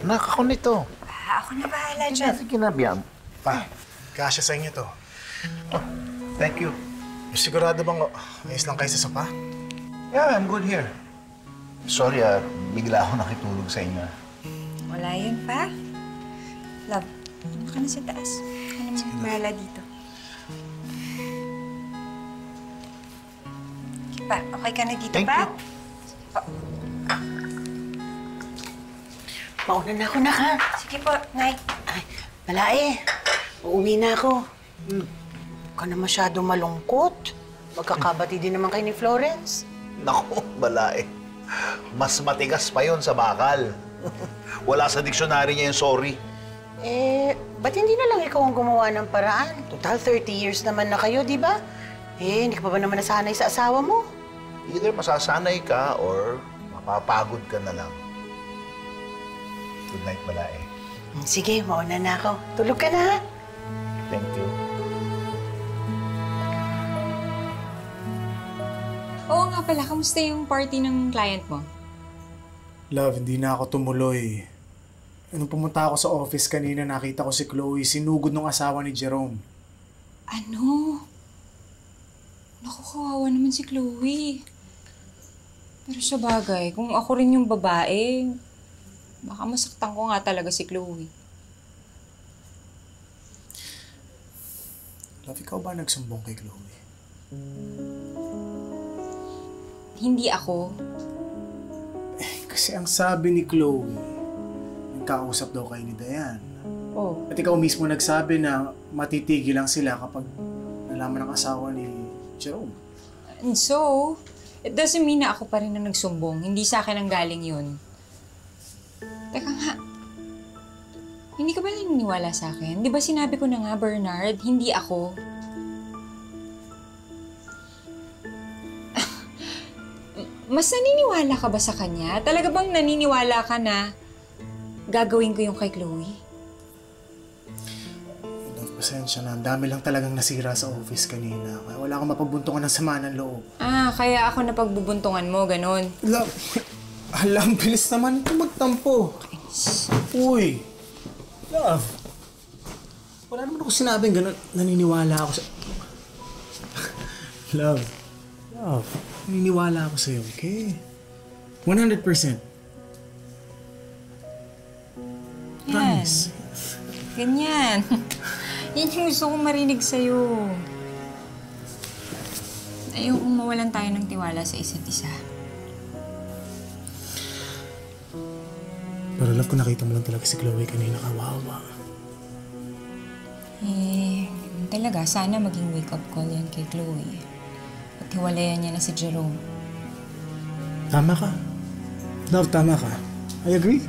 Anak, ako nito. Ako na bahala dyan. Sige na, Biam. Pa, kasya sa inyo to. Oh, thank you. Sigurado bang ayos lang kayo sa sopa? Yeah, I'm good here. Sorry, bigla ako nakitulog sa inyo. Wala yun pa. Love, ano ka na sa taas? Ano mo bahala dito? Pa, okay ka na dito, Thank pa? you. Mauna na ako, nak, ha? Sige po, Nay. Ay, Balae. Uuwi na ako. Huwag ka na masyado malungkot. Magkakabati din naman kayo ni Florence. Naku, Balae. Mas matigas pa yon sa bakal. Wala sa diksyonary niya yung sorry. Ba't hindi na lang ikaw ang gumawa ng paraan? Total, 30 years naman na kayo, di ba? Hindi ka pa ba naman nasanay sa asawa mo? Either masasanay ka or mapapagod ka na lang. Good night, Balae. Sige, mauna na ako. Tulog ka na, ha? Thank you. Oo nga pala, kamusta yung party ng client mo? Love, hindi na ako tumuloy. Nung pumunta ako sa office kanina, nakita ko si Chloe, sinugod ng asawa ni Jerome. Ano? Naku, kawawa naman si Chloe. Pero sa bagay, kung ako rin yung babae, baka masaktan ko nga talaga si Chloe. Love, ikaw ba nagsumbong kay Chloe? Hindi ako. Kasi ang sabi ni Chloe, nagkausap daw kayo ni Diane. Oh. At ikaw mismo nagsabi na matitigil lang sila kapag nalaman ng asawa ni Jerome. And so, it doesn't mean na ako pa rin ang nagsumbong. Hindi sa akin ang galing yun. Teka nga, hindi ka ba naniniwala sa akin? Di ba sinabi ko na nga, Bernard, hindi ako. Mas naniniwala ka ba sa kanya? Talaga bang naniniwala ka na gagawin ko yung kay Chloe? Love, pasensya na. Ang dami lang talagang nasira sa office kanina. Kaya wala akong mapagbuntungan ng sama ng loob. Kaya ako napagbubuntungan mo, ganun. Love, alam, bilis naman ito magtampo. Uy, Love. Wala naman ako sinabing ganun. Naniniwala ako sa... Love. Naniniwala ako sa'yo, okay? 100%. Promise. Ganyan. Yan yung gusto kong marinig sa'yo. Ayokong mawalan tayo ng tiwala sa isa't isa. Pero love ko, nakita mo lang talaga si Chloe kanina, kawawa. Talaga, sana maging wake-up call yan kay Chloe. At hiwalayan niya na si Jerome. Tama ka. Love, tama ka. I agree.